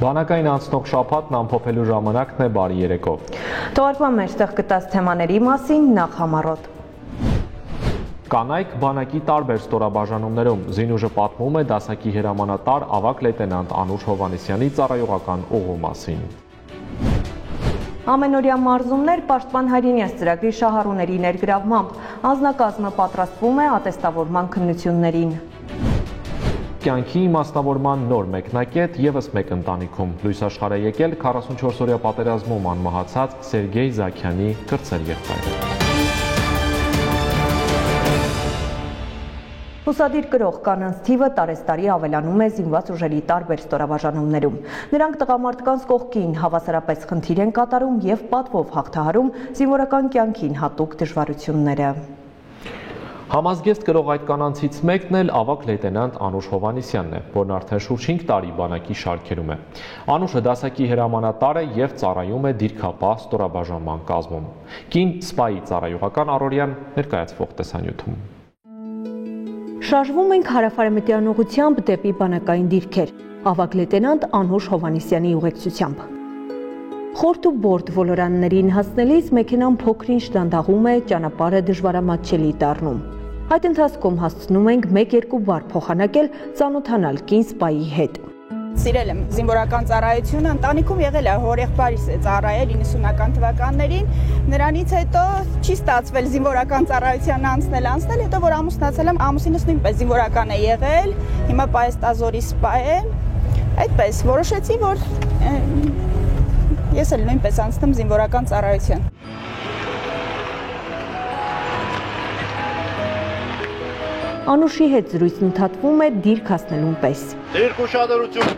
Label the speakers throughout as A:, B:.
A: Բանակային անցնող շաբաթն ամփոփելու ժամանակն է, բարի երեկո։
B: Թողարկման մեջտեղ գտած թեմաների մասին նախ համառոտ։
A: Կանայք բանակի տարբեր ստորաբաժանումներում Զինուժը պատմում է դասակի հրամանատար ավագ լեյտենանտ Անուշ Հովհաննիսյանի ծառայողական ուղու մասին։
B: Ամենօրյա մարզումներ Պաշտպան հայրենիաց ծրագրի շահառուների ներգրավմամբ անձնակազմը պատրաստվում է ատեստավորման քննություններին։
A: Կյանքի իմաստավորման նոր մեկնակետ ևս մեկ ընտանիքում լույս աշխարհ է եկել 44-օրյա պատերազմում անմահացած Սերգեյ Զաքյանի կրտսեր եղբայրը։
B: Հուսադիր կրող կանանց թիվը տարեստարի ավելանում է զինված ուժերի տարբեր ստորաբաժանումներում։ Նրանք տղամարդկանց կողքին հավասարապես խնդիր են կատարում եւ պատվով հաղթահարում զինվորական կյանքին հատուկ դժվարությունները։
A: Համազգեստ կրող այդ կանանցից մեկն էլ ավագ լեյտենանտ Անուշ Հովհաննիսյանն է, որն արդեն շուրջ 5 տարի բանակի շարքերում է։ Անուշը դասակի հրամանատար է եւ ծառայում է դիրքապահ ստորաբաժանման կազմում։ Կին սպայի ծառայողական առօրյան ներկայացվող տեսանյութում։
B: Շարժվում ենք հարավարեմտյան ուղղությամբ դեպի բանակային դիրքեր, ավագ լեյտենանտ Անուշ Հովհաննիսյանի ուղեկցությամբ։ Խորտ ու բորդ ոլորաններին հասնելիս մեքենան փոքրինչ դանդաղում է, ճանապարհը դժվարամատչելի դառնում։ Այդ ընթացքում հասցնում ենք 1-2 բառ փոխանակել, ծանոթանալ կին սպայի հետ։
C: Սիրել եմ զինվորական ծառայությունը, ընտանիքում եղել է հորեղբայրիս է ծառայել 90-ական թվականներին, նրանից հետո չի ստացվել զինվորական ծառայության անցնել, հետո որ ամուսնացել եմ, ամուսինս նույնպես զինվորական է եղել, հիմա Պայեստազորի սպա է, այդպես որոշեցի, որ ես էլ նույնպես անցնեմ զինվորական ծառայության։
B: Անուշի հետ զրույցն ընդհատվում է դիրք հասնելուն պես։
D: Երկու շատերություն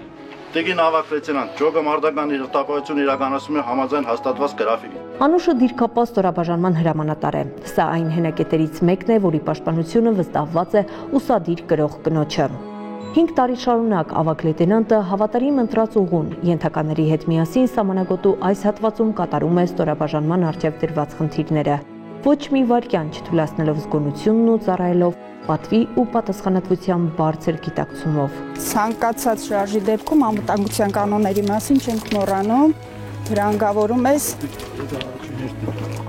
D: Տեգին ավագ լեյտենանտ Ջոգը մարտական իրավատություն իրականացում է համաձայն հաստատված գրաֆիկի։
B: Անուշը դիրքապահ ստորաբաժանման հրամանատար է։ Սա այն հենակետերից մեկն է, որի պաշտպանությունը վստահված է ուսադիր կրող կնոջը։ 5 տարի շարունակ ավագ լեյտենանտը հավատարիմ ընտրած ուղուն ենթականների հետ միասին սահմանագոտու այս հատվածում կատարում է ստորաբաժանման առջև դրված խնդիրները։ Ոչ մի վայրկյան չթուլացնելով զգոնությունն ու ծառայելով պատվի ու պատասխանատվության բարձր գիտակցումով։
C: Ցանկացած շարժի դեպքում անվտանգության կանոնների մասին չենք մոռանում, հրանգավորում ես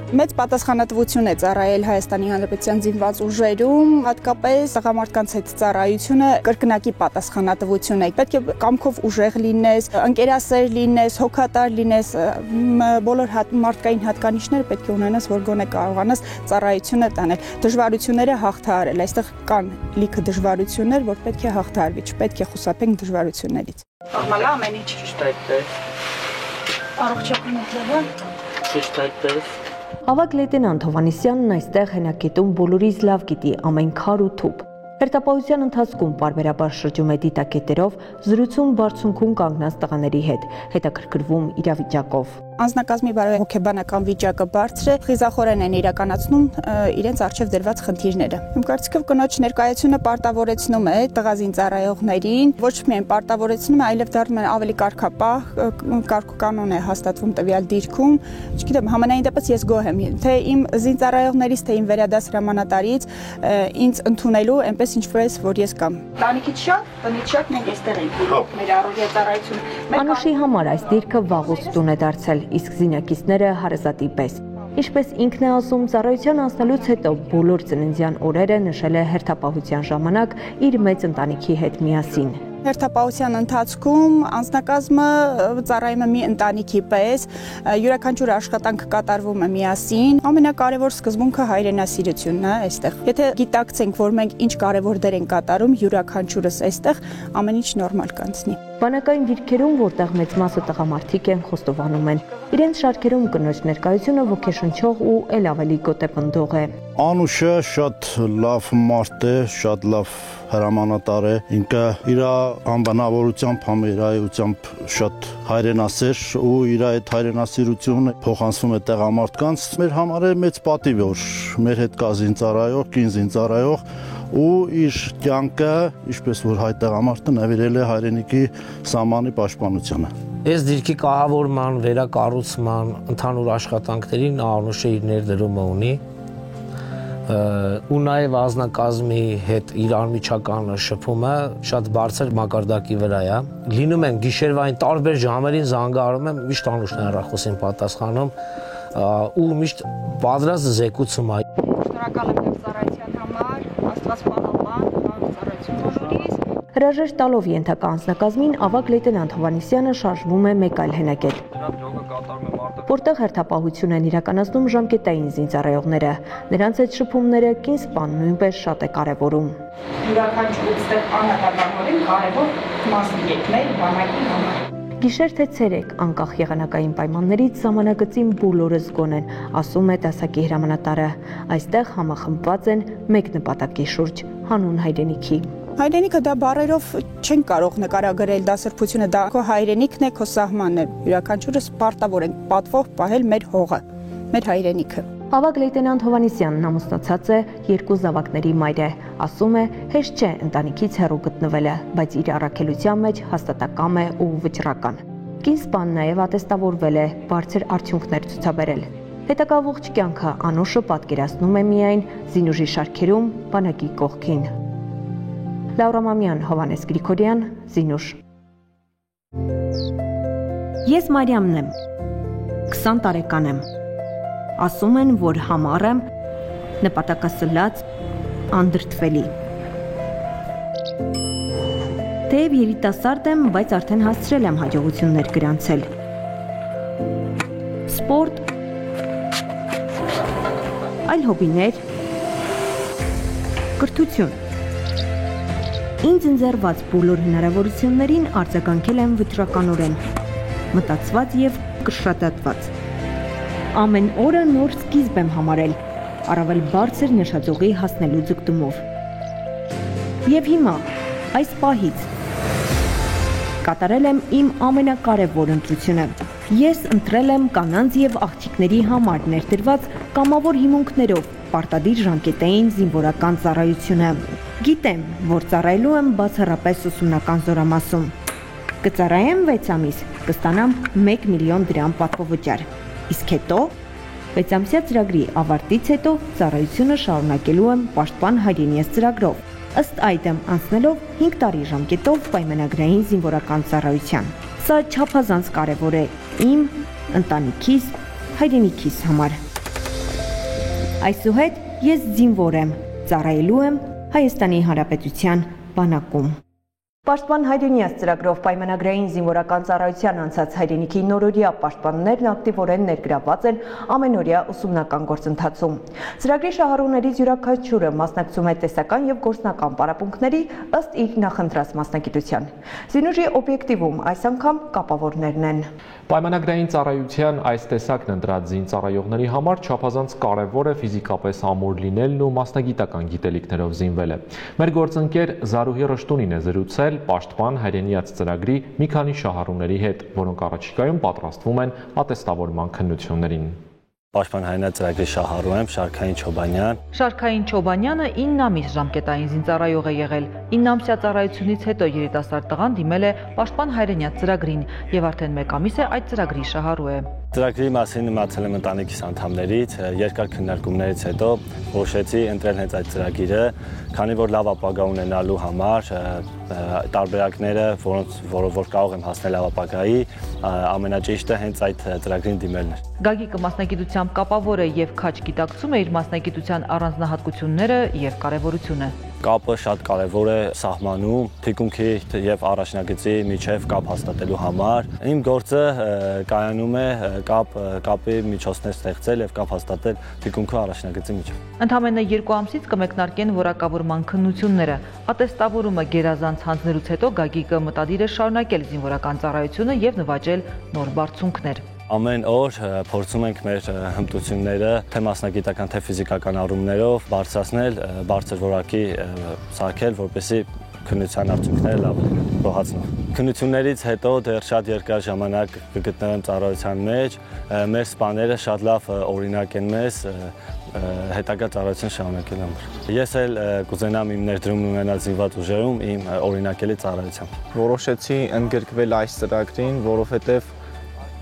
C: մեծ պատասխանատվություն է ծառայել Հայաստանի Հանրապետության զինված ուժերում, հատկապես տղամարդկանց հետ ծառայությունը կրկնակի պատասխանատվություն է։ Պետք է կամքով ուժեղ լինես, ընկերասեր լինես, հոգատար լինես, բոլոր մարդկային հատկանիշները պետք է ունենաս, որ գոնե կարողանաս ծառայությունը տանել։ Դժվարությունները հաղթահարել, այստեղ կան լիքը դժվարություններ, որ պետք է հաղթահարվի, չպետք է խուսափենք դժվարություններից։ Նորմալ է ամեն ինչ ճիշտ այդպես։ Առողջական եղավ։ Ճիշտ այդպես։
B: Ավագ լեյտենանտ Հովհաննիսյանն այստեղ հենակետում բոլորից լավ գիտի ամեն քար ու թուփ։ Հերթապահության ընթացքում պարբերաբար շրջում է դիտակետերով, զրուցում բարձունքում կանգնած տղաների հետ, հետաքրքրվում իրավիճակով։ Անձնակազմի
C: հոգեբանական վիճակը բարձր է, խիզախորեն են իրականացնում իրենց առջև դրված խնդիրները։ Իմ կարծիքով կնոջ ներկայությունը պարտավորեցնում է տղազին ծառայողներին, ոչ միայն պարտավորեցնում է, այլև դառնում է ավելի կարգապահ, կարգուկանոն է հաստատվում տվյալ դիրքում։ Չգիտեմ, համենայն դեպս ես գոհ եմ, թե իմ զինծառայողներից, թե իմ վերադաս հրամանատարից ինձ ընդունելու այնպես ինչպես որ ես կամ։ Տանիքից շատ մենք այստեղ ենք մեր առօրյա ծառայությունը։
B: Անուշի համար այս դիրքը վաղուց տուն է դարձել, իսկ զինակիցները հարազատի պես։ Ինչպես ինքն է ասում, ծառայության անցնելուց հետո բոլոր ծննդյան օրերը նշել է հերթապահության ժամանակ իր մեծ ընտանիքի հետ միասին։
C: Հերթապահության ընթացքում անձնակազմը ծառայում է մի ընտանիքի պես, յուրաքանչյուր աշխատանք կատարվում է միասին։ Ամենակարևոր սկզբունքը հայրենասիրությունն է այստեղ։ Եթե գիտակցենք, որ մենք ինչ կարևոր դեր ենք կատարում, յուրաքանչյուրս այստեղ ամեն ինչ նորմալ կանցնի։
B: Բանակային դիրքերում, որտեղ մեծ մասը տղամարդիկ են, խոստովանում են, իրենց շարքերում կնոջ ներկայությունը ոգեշնչող ու ել ավելի գոտեպնդող է։
D: Անուշը շատ լավ մարդ է, շատ լավ հրամանատար է, ինքը իր անբանավորությամբ, համերայությամբ շատ հայրենասեր ու իր այդ հայրենասիրությունը փոխանցվում է տեղամարդկանց։ Մեր համար է մեծ պատիվ, որ մեր հետ կա զինծառայող, կին զինծառայող ու իր կյանքը, ինչպես որ հայ տեղամարտը նվիրել է հայրենիքի սահմանի պաշտպանությանը։
E: Այս դիրքի կահավորման, վերակառուցման, ընդհանուր աշխատանքներին Անուշը իր ներդրումը ունի։ ու նաև ազնագազմի հետ իր անմիջական շփումը շատ բարձր մակարդակի վրա է։ Լինում են գիշերվային տարբեր ժամերին զանգահարում եմ, միշտ Անուշն է հեռախոսին պատասխանում ու միշտ պատրաստ զեկուցում է։
C: Շնորհակալ եմ ձեր ծառայության համար, Աստված պահապան, ծառայություն բոլորիս։
B: Հրաժեշտ տալով ենթակա անձնակազմին ավագ լեյտենանտ Հովհաննիսյանը շարժվում է մեկ այլ հենակետ, որտեղ հերթապահություն են իրականացնում ժամկետային զինծառայողները։ Նրանց այդ շփումները կինսպան նույնպես շատ է կարևորում։
C: Յուրաքանչյուր ստեղ անհատականորեն կարևոր մասն է մեր բանակի համար։
B: Գիշեր թե ցերեկ, անկախ եղանակային պայմաններից ժամանակացին բոլորը զգոն են, ասում է դասակի հրամանատարը։ Այստեղ համախմբված են մեկ նպատակի շուրջ՝ հանուն հայրենիքի։
C: Հայրենիքը դա բառերով չեն կարող նկարագրել, դա սրբությունը, դա քո հայրենիքն է, քո սահմանն է։ Յուրաքանչյուրս պարտավոր ենք պատվով պահել մեր հողը, մեր հայրենիքը։
B: Ավագ լեյտենանտ Հովհաննիսյանն ամուսնացած է, 2 զավակների մայր է, ասում է, հեշտ չէ ընտանիքից հեռու գտնվելը, բայց իր առաքելության մեջ հաստատակամ է ու վճռական։ Կինսպան նաև ատեստավորվել է, բարձր արդյունքներ ցուցաբերել։ Հետագա ողջ կյանքը Անուշը պատկերացնում է միայն զինուժի շարքերում բանակի կողքին։ Լաուրա Մամյան, Հովհաննես Գրիգորյան, Զինուշ։ Ես Մարիամն եմ, 20 տարեկան եմ, ասում են, որ համառ եմ, նպատակասլաց, անդրդվելի։ Թեև երիտասարդ եմ, բայց արդեն հասցրել եմ հաջողություններ գրանցել։ Սպորտ, այլ հոբիներ, կրթություն։ Ինձ ընձեռված բոլոր հնարավորություններին արձագանքել եմ վճռականորեն, մտածված և կշռադատված։ Ամեն օրը նոր սկիզբ եմ համարել, առավել բարձր նշաձողի հասնելու ձգտումով։ Եվ հիմա, այս պահից, կատարել եմ իմ ամենակարևոր ընտրությունը։ Ես ընտրել եմ կանանց և աղջիկների համար ներդրված կամավոր հիմունքներով պարտադիր ժամկետային զինվորական ծառայությունը։ Գիտեմ, որ ծառայելու եմ բացառապես ուսումնական զորամասում։ Կծառայեմ 6 ամիս, կստանամ 1 միլիոն դրամ պատվովճար։ Իսկ հետո 6 ամսյա ծրագրի ավարտից հետո ծառայությունը շարունակելու եմ Պաշտպան հայրենիս ծրագրով, ըստ այդմ անցնելով 5 տարի ժամկետով պայմանագրային զինվորական ծառայության։ Սա չափազանց կարևոր է իմ, ընտանիքիս, հայրենիքիս համար։ Այսուհետ ես զինվոր եմ, ծառայելու եմ Հայաստանի Հանրապետության բանակում։ Պաշտպան հայրենիաց ծրագրով պայմանագրային զինվորական ծառայության անցած հայրենիքի նորօրյա պաշտպաններն ակտիվորեն ներգրավված են ամենօրյա ուսումնական գործընթացում։ Ծրագրի շահառուներից յուրաքանչյուրը մասնակցում է տեսական և գործնական պարապմունքների ըստ իր նախընտրած մասնագիտության։ Զինուժի օբյեկտիվում այս անգամ կապավորներն են։
A: Պայմանագրային ծառայության այս տեսակն ընտրած զինծառայողների համար չափազանց կարևոր է ֆիզիկապես ամուր լինելն ու մասնագիտական գիտելիքներով զինվելը։ Մեր գործընկեր Զարուհի Ռշտունին է զրուցել Պաշտպան հայրենիաց ծրագրի մի քանի շահառուների հետ, որոնք առաջիկայում պատրաստվում են ատեստավորման քննություններին։
F: Պաշտպան հայրենիաց ծրագրի շահառու եմ Շարքային Չոբանյան։
G: Շարքային Չոբանյանը 9 ամիս ժամկետային զինծառայող է եղել։ 9 ամսյա ծառայությունից հետո երիտասարդ տղան դիմել է Պաշտպան հայրենիաց ծրագրին եւ արդեն 1 ամիս է այդ ծրագրի շահառու է։
F: Ծրագրի մասին իմացել եմ ընտանիքիս անդամներից, երկար քննարկումներից հետո որոշեցի ընտրել հենց այդ ծրագիրը, քանի որ լավ ապագա ունենալու համար տարբերակները, որ կարող եմ հասնել լավ ապագայի, ամենաճիշտը հենց այդ ծրագրին դիմելն էր։
G: Գագիկը մասնագիտությամբ կապավոր է եւ քաջ գիտակցում է իր մասնագիտության առանձնահատկությունները եւ կարեւորությունը։
F: Կապը շատ կարևոր է սահմանում, թիկունքի եւ առաջնագծի միջև կապ հաստատելու համար։ Իմ գործը կայանում է կապի միջոցներ ստեղծել եւ կապ հաստատել թիկունքի առաջնագծի միջև։
G: Ընդամենը 2 ամսից կմեկնարկեն որակավորման քննությունները։ Ատեստավորումը գերազանց հանձնելուց հետո Գագիկը մտադիր է շարունակել զինվորական ծառայությունը եւ նվաճել նոր բարձունքներ։
F: Ամեն օր փորձում ենք մեր հմտությունները թե մասնագիտական, թե ֆիզիկական առումներով բարձրացնել, բարձր որակի սարքել, որպեսզի քննության արդյունքները լավ լինեն, գոհացնող։ Քննություններից հետո դեռ շատ երկար ժամանակ կգտնվեմ ծառայության մեջ, մեր սպաները շատ լավ օրինակ են մեզ հետագա ծառայություն շարունակելու համար։ Ես էլ կուզենամ իմ ներդրումն ունենալ զինված ուժերում իմ օրինակելի ծառայությամբ։
H: Որոշեցի ընդգրկվել այս ծրագրին, որովհետև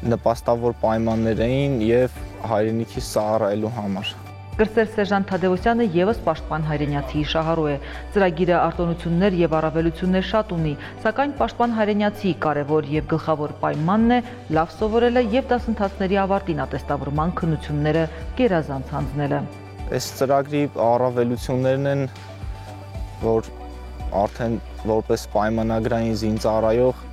H: նպաստավոր պայմաններ էին եւ հայրենիքիս ծառայելու համար։
G: Կրսեր Սերժան Թադևոսյանը եւս պաշտպան հայրենիացիի շահառու է։ Ծրագիրը արտոնություններ եւ առավելություններ շատ ունի, սակայն պաշտպան հայրենիացիի կարևոր եւ գլխավոր պայմանն է լավ սովորելը եւ դասընթացների ավարտին ատեստավորման քննությունները գերազանց հանձնելը։
H: Այս ծրագրի առավելություններն են, որ արդեն որպես պայմանագրային զինծառայող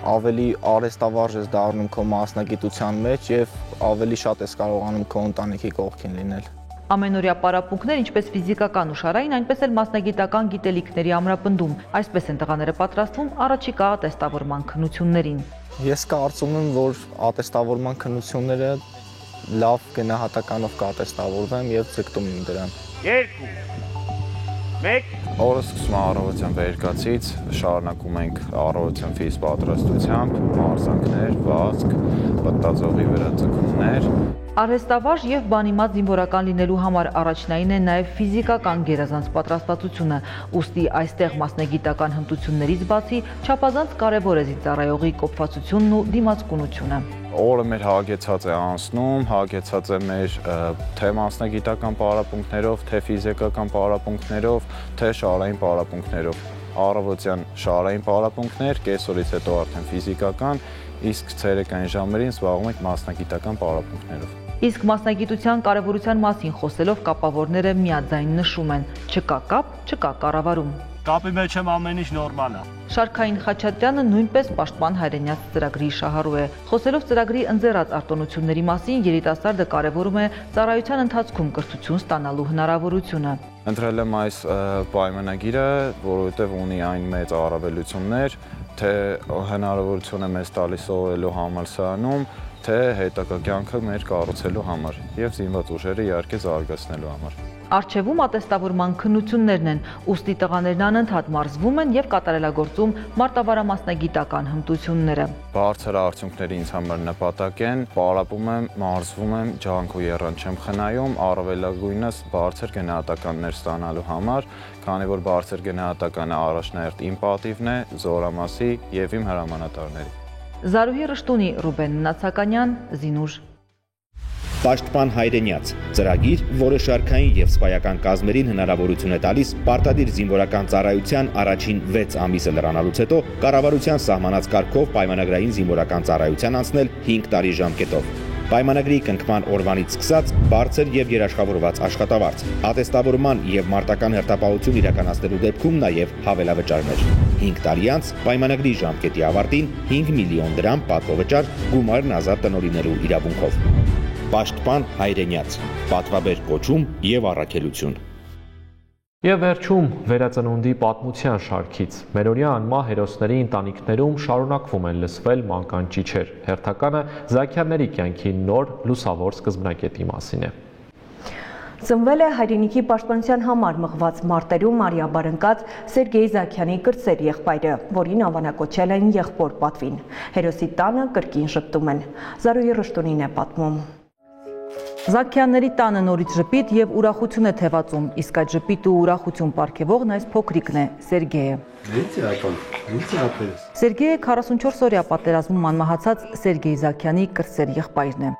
H: ավելի արհեստավարժ ես դառնում քո մասնագիտության մեջ եւ ավելի շատ ես կարողանում քո ընտանիքի կողքին լինել։
G: Ամենօրյա պարապմունքներ, ինչպես ֆիզիկական ու շարային, այնպես էլ մասնագիտական գիտելիքների ամրապնդում, այսպես են տղաները պատրաստվում առաջիկա ատեստավորման քննություններին։
H: Ես կարծում եմ, որ ատեստավորման քննությունները լավ գնահատականով կատեստավորվեմ եւ ձգտում եմ դրան։
I: 2 1
J: Օրը սկսում առավոտյան վերկացից, շարունակում ենք առավոտյան ֆիզ պատրաստությամբ, մարզանքներ, վազք, պտտաձողի վրա ձգումներ։
G: Արհեստավարժ եւ բանիմաց զինվորական լինելու համար առաջնային է նաեւ ֆիզիկական գերազանց պատրաստվածությունը, ուստի այստեղ մասնագիտական հմտություններից բացի չափազանց կարեւոր է զինծառայողի կոփվածությունն ու դիմացկունությունը։
J: Օրը մեր հագեցած է անցնում, հագեցած է մեր թե մասնագիտական պարապմունքներով, թե ֆիզիկական պարապմունքներով, թե շարային պարապմունքներով։ Առավոտյան շարային պարապմունքներ, կեսօրից հետո արդեն ֆիզիկական, իսկ ցերեկային ժամերին զբաղվում ենք մասնագիտական պարապմունքներով։
G: Իսկ մասնագիտության կարևորության մասին խոսելով կապավորները միաձայն նշում են. չկա կապ, չկա կառավարում։
I: Կապի մեջ եմ ամեն ինչ նորմալ է։
G: Շարքային Խաչատրյանը նույնպես պաշտպան հայրենյաց ծրագրի շահառու է։ Խոսելով ծրագրի ընձեռած արտոնությունների մասին, երիտասարդը կարևորում է ծառայության ընթացքում կրթություն ստանալու հնարավորությունը։
J: Ընտրել եմ այս պայմանագիրը, որովհետև ունի այն մեծ առավելություններ, թե հնարավորություն է մեզ տալիս սովորելու համալսարանում, թե հետագա կյանքը մեր կառուցելու համար եւ զինված ուժերը իհարկե զարգացնելու համար։
G: Արչևում ատեստավորման քննություններն են, ուստի տղաներն անընդհատ մարզվում են եւ կատարելագործում մարտավարամասնագիտական հմտությունները։
J: Բարձր արդյունքները ինձ համար նպատակ են, պարապում եմ, մարզվում եմ, ջանք ու եռան չեմ խնայում, առավելագույնս բարձր գնահատականներ ստանալու համար, քանի որ բարձր գնահատականը առաջնահերթ իմ պատիվն է, զորամասի եւ իմ հրամանատարների։
G: Զարուհի Ռշտունի, Ռուբեն Նացականյան, Զինուժ։
K: Պաշտպան հայրենյաց ծրագիր, որը շարքային եւ սպայական կազմերին հնարավորություն է տալիս պարտադիր զինվորական ծառայության առաջին 6 ամիսը լրանալուց հետո կառավարության սահմանած կարգով պայմանագրային զինվորական ծառայության անցնել 5 տարի ժամկետով։ Պայմանագրի կնքման օրվանից սկսած բարձր եւ երաշխավորված աշխատավարձ, ատեստավորման եւ մարտական հերթապահություն իրականացնելու դեպքում նաեւ հավելավճարներ։ 5 տարի անց պայմանագրի ժամկետի ավարտին 5 միլիոն դրամ պատվովճար գումարն ազատ տնօրինելու իրավունքով։ Պաշտպան հայրենյաց, պատվաբեր կոչում եւ առաքելություն։
A: Եվ վերջում վերածնունդի պատմության շարքից։ Մերօրյա անմահ հերոսների ընտանիքներում շարունակվում են լսվել մանկան ճիչեր։ Հերթականը Զաքյանների կյանքի նոր լուսավոր սկզբնակետի մասին է։
B: Ծնվել է հայրենիքի պաշտպանության համար մղված մարտերում արիաբար ընկած Սերգեյ Զաքյանի կրտսեր եղբայրը, որին անվանակոչել են եղբոր պատվին։ Հերոսի տանը կրկին շպտում են։ Զարուհի Ռշտունին է պատմում։
G: Զաքյանների տանը նորից ժպիտ եւ ուրախություն է թևածում, իսկ այդ ժպիտ ու ուրախություն պարգևողն այս փոքրիկն է, Սերգեյը։ Սերգեյը 44 օրյա պատերազմում անմահացած Սերգեյ Զաքյանի կրտսեր եղբայրն է։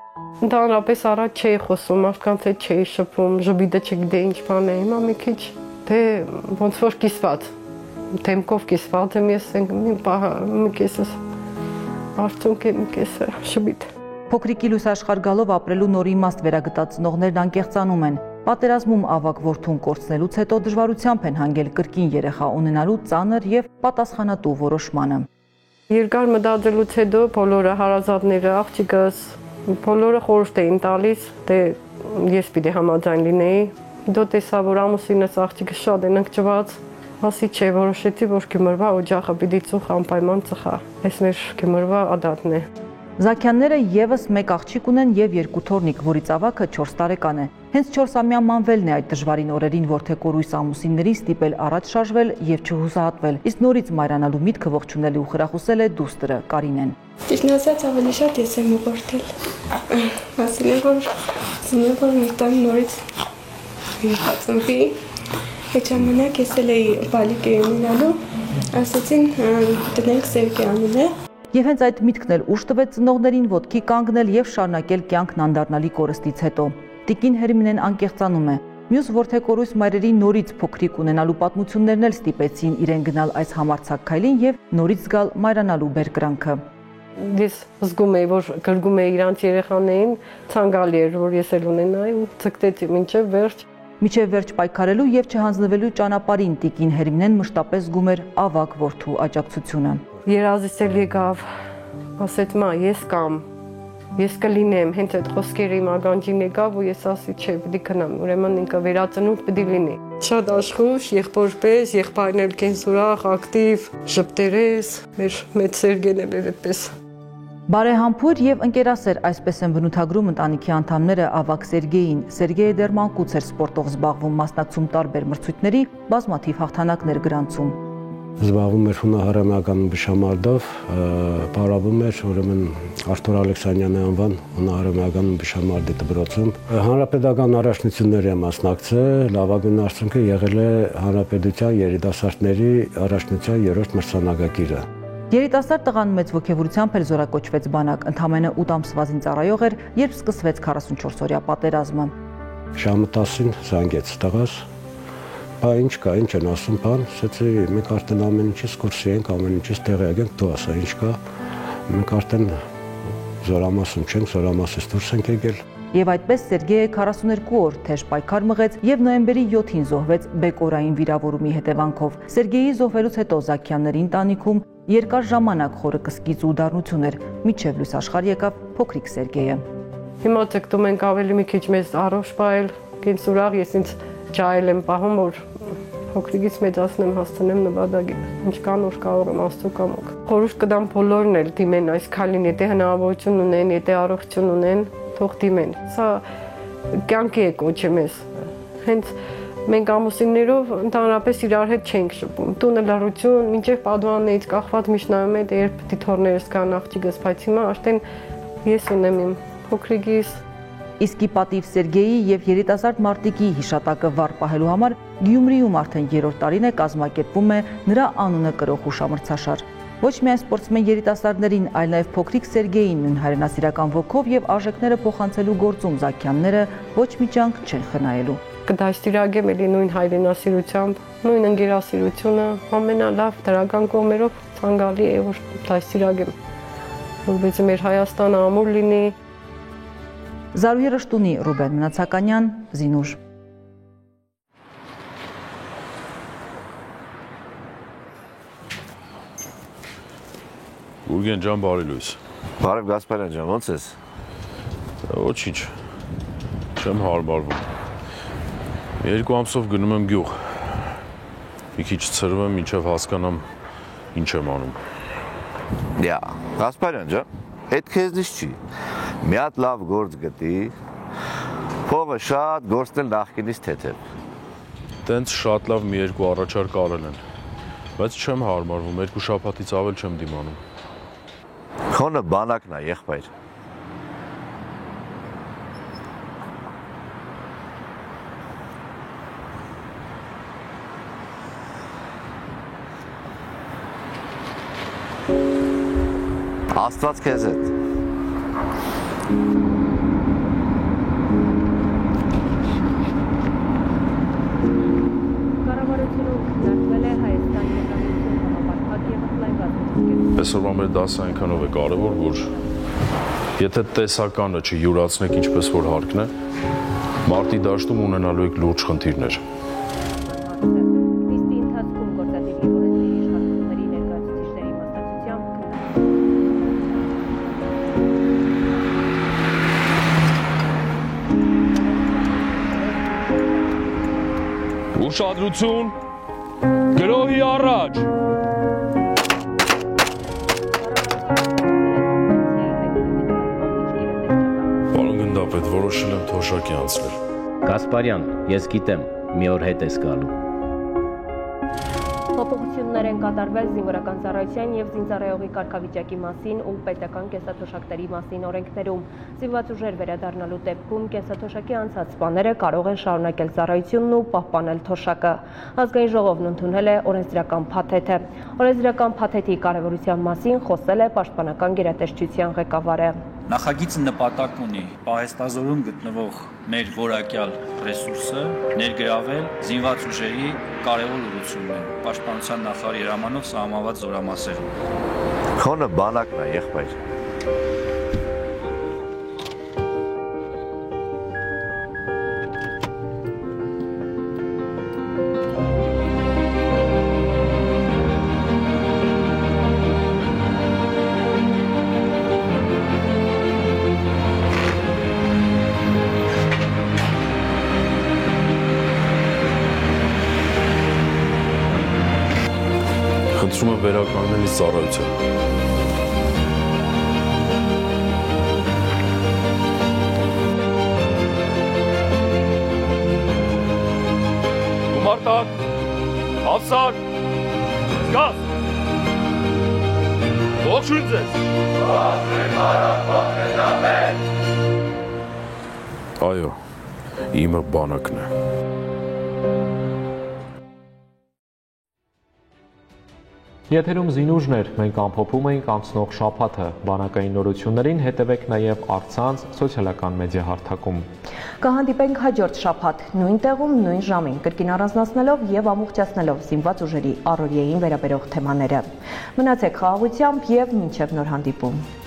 L: Ընդհանրապես առաջ չէի խոսում, մարդկանց հետ չէի շփում, ժպիտը չգիտեի ինչ բան է, հիմա մի քիչ թե ոնց որ կիսված, թեմքով կիսված եմ ես, մի կեսս արցունք եմ, մի կեսը ժպիտ։
G: Փոքրիկի լուսաշխար գալով ապրելու նոր իմաստ վերագտած ծնողներն անկեղծանում են։ Պատերազմում ավագ որդուն կորցնելուց հետո դժվարությամբ են հանգել կրկին երեխա ունենալու ծանր եւ պատասխանատու որոշմանը։
L: Երկար մտածելուց հետո բոլորը հարազատները, աղջիկս, բոլորը խորհուրդ էին տալիս, թե ես պիտի համաձայն լինեի։ Դու տեսա, որ ամուսինս աղջիկս շատ են ընկճված, ասի չէ, որոշեցի, որ գումարվա օջախը պիտի ծուխ անպայման ծխա։ Այս մեր գումարվա ադատն է։
G: Զաքյանները եւս մեկ աղջիկ ունեն եւ 2 թոռնիկ, որից ավագը 4 տարեկան է։ Հենց 4-ամյա մանվելն է այդ դժվարին օրերին որդեկորույս ամուսիններին ստիպել առաջ շարժվել եւ չհուսահատվել, իսկ նորից մայրանալու միտքը ողջունել ու խրախուսել է դուստրը Կարինեն։
M: Ճիշտն ասած ավելի շատ ես եմ ուղղորդել։ Ասել որ մի տան նորից հացնվի, այդ ժամանակ ես էի բալիկ էի ունենալու, ասացին տնենք Սերգեյ անունը։
G: Եվ հենց այդ միտքն էլ ուժ տվեց ծնողներին ոտքի կանգնել եւ շարունակել կյանքն անդառնալի կորստից հետո։ Տիկին Հերմինեն անկեղծանում է։ Մյուս որդեկորույս մայրերի նորից փոքրիկ ունենալու պատմություններն էլ ստիպեցին իրեն գնալ այս համարձակ քայլին եւ նորից զգալ մայրանալու բերկրանքը։
L: Ես զգում եի, որ գրգում է իրանց երեխաներին, ցանկալի էր, որ ես էլ ունենայի ու ցկտեցի մինչև վերջ։
G: Մինչև վերջ պայքարելու եւ չհանձնվելու ճանապարհին տիկին Հերմինեն մշտապես զգում էր ավագ որդու աջակցությունը։
L: Երազից էլ եկավ, ասեց՝ «Մա, ես կամ, ես կլինեմ», հենց այդ խոսքերը իմ ականջին եկավ ու ես ասի՝ «Չէ, պետք է գնամ, ուրեմն ինքը վերածնունդ պետք է լինի»։ Շատ աշխույժ, եղբոր պես, եղբայրն էլ կենսուրախ, ակտիվ, ժպտերես, մեր մեծ Սերգեն էլ էր այդպես։
G: Բարեհամբույր եւ ընկերասեր, այսպես են բնութագրում ընտանիքի անդամները ավագ Սերգեյին։ Սերգեյը դեռ մանկուց էր սպորտով զբաղվում, մասնակցում տարբեր մրցույթների, բազմաթիվ հաղթանակներ գրանցում։
N: Զբաղվում էր հունահարամական բշամարդով, պարապում էր ուրեմն Արթուր Ալեքսանյանի անվան հունահարամական բշամարդի դպրոցում։ Հանրապետական առաջնությունների է մասնակցել, լավագույն արդյունքը եղել է հանրապետության երիտասարդների առաջնության 3-րդ մրցանակակիրը։
G: Երիտասարդ տղան մեծ ոգևորությամբ էլ զորակոչվեց բանակ, ընդամենը 8 ամսվա զինծառայող էր, երբ սկսվեց 44-օրյա պատերազմը։
N: Ժամը 10-ին զանգեց տղաս, բա ինչ կա, ինչ են ասում, բան, ասեցի մենք արդեն ամեն ինչից կուրսի ենք, ամեն ինչից տեղյակ ենք, դու ասա ինչ կա, մենք արդեն զորամասում չենք, զորամասից դուրս ենք եկել։
G: Եվ այդպես Սերգեյը 42 օր թեժ պայքար մղեց եւ նոյեմբերի 7-ին զոհվեց բեկորային վիրավորումի հետևանքով։ Սերգեյի զոհվելուց հետո Զաքյանների ընտանիքում երկար ժամանակ խորը կսկիծ ու դառնություն էր, մինչև լույս աշխարհ եկավ փոքրիկ Սերգեյը։
L: Հիմա ցկտում ենք ավելի մի քիչ մեզ առողջ պահել, կենսուրախ, ես ինձ ջայել եմ պահում, որ փոքրիկից մեծացնեմ, հասցնեմ նպատակին, ինչ կանոր կարող եմ Աստծո կամոք։ Խորհուրդ կտամ բոլորն էլ դիմեն այս քայլին, եթե հնարավորություն ունեն, եթե առողջություն ունեն, թող դիմեն։ Սա կյանքի է կոչում ես։ Հենց մենք ամուսիններով ընդհանրապես իրար հետ չենք շփում։ Տունը լռություն, մինչև պատուհաններից կախված միշտ նայում եմ, երբ պիտի թորներս կան աղջիկս, բայց հիմա արդեն ես ունեմ իմ փոքրիկիս։
G: Իսկի պատիվ Սերգեյի եւ երիտասարդ մարտիկի հիշատակը վառ պահելու համար Գյումրիում արդեն 3-րդ տարին է կազմակերպվում է նրա անունը կրող հուշամրցաշար։ Ոչ միայն սպորտսմեն երիտասարդներին, այլ նաև փոքրիկ Սերգեյին նույն հայրենասիրական ոգով եւ արժեքները փոխանցելու գործում Զաքյանները ոչ մի ջանք չեն խնայելու։
L: Կդաստիարակեմ էլի նույն հայրենասիրությամբ, նույն ընկերասիրությունը, ամենալավ դրական կողմերով ցանկալի է որ դաստիարակեմ, որովհետեւ մեր Հայաստանը ամուր լինի։
G: Զարուհի Ռշտունի, Ռուբեն Մնացականյան, Զինուշ։
O: Գուրգեն ջան, բարի լույս։
P: Բարև Գասպարյան ջան, ո՞նց ես։
O: Ոչինչ։ Չեմ հարմարվում։ 2 ամսով գնում եմ գյուղ։ Մի քիչ ցրվում եմ, մինչև հասկանամ ինչ եմ անում։
P: Դիա, Գասպարյան ջան, այդ քեզնից չի։ Մի հատ լավ գործ գտի, փողը շատ գործնել նախկինից թեթև։
O: Տենց շատ լավ մի 2 առաջարկ արել են, բայց չեմ հարմարվում, 2 շաբաթից ավել չեմ դիմանում։
P: Քոնը բանակն է, եղբայր։ Աստված քեզ հետ։
O: Այսօրվա մեր դասը այնքանով է կարևոր, որ եթե տեսականը չյուրացնեք ինչպես որ հարկն է, մարտի դաշտում ունենալու եք լուրջ խնդիրներ։ Ուշադրություն, գրոհի առաջ։ Պարոն գնդապետ, որոշել եմ թոշակի անցնել։
Q: Գասպարյան, ես գիտեմ, մի օր հետ ես գալու։
R: Փոփոխություններ են կատարվել զինվորական ծառայության եւ զինծառայողի կարգավիճակի մասին ու պետական կենսաթոշակների մասին օրենքներում։ Զինված ուժեր վերադառնալու դեպքում կենսաթոշակի անցած սպաները կարող են շարունակել ծառայությունն ու պահպանել թոշակը։ Ազգային ժողովն ընդունել է օրենսդրական փաթեթը։ Օրենսդրական փաթեթի կարևորության մասին խոսել է Պաշտպանական գերատեսչության ղեկավարը։
S: Նախագիծը նպատակ ունի պահեստազորում գտնվող մեր որակյալ ռեսուրսը ներգրավել զինված ուժերի կարևոր ուղղություններում, պաշտպանության նախարարի հրամանով սահմանված զորամասերում։
P: Քոնը բանակն է, եղբայր։
O: Խնդրում եմ վերականգնել ինձ ծառայության։
I: Գումարտակ, հավսար, զգազ, ողջույն ձեզ։
O: Այո, իմը բանակն է։
A: Եթերում զինուժներ, մենք ամփոփում էինք անցնող շաբաթը, բանակային նորություններին հետևեք նաև առցանց սոցիալական մեդիա հարթակում։
B: Կհանդիպենք հաջորդ շաբաթ, նույն տեղում, նույն ժամին, կրկին առանձնացնելով եւ ամբողջացնելով զինված ուժերի առօրյային վերաբերող թեմաները։ Մնացեք խաղաղությամբ եւ մինչեւ նոր հանդիպում։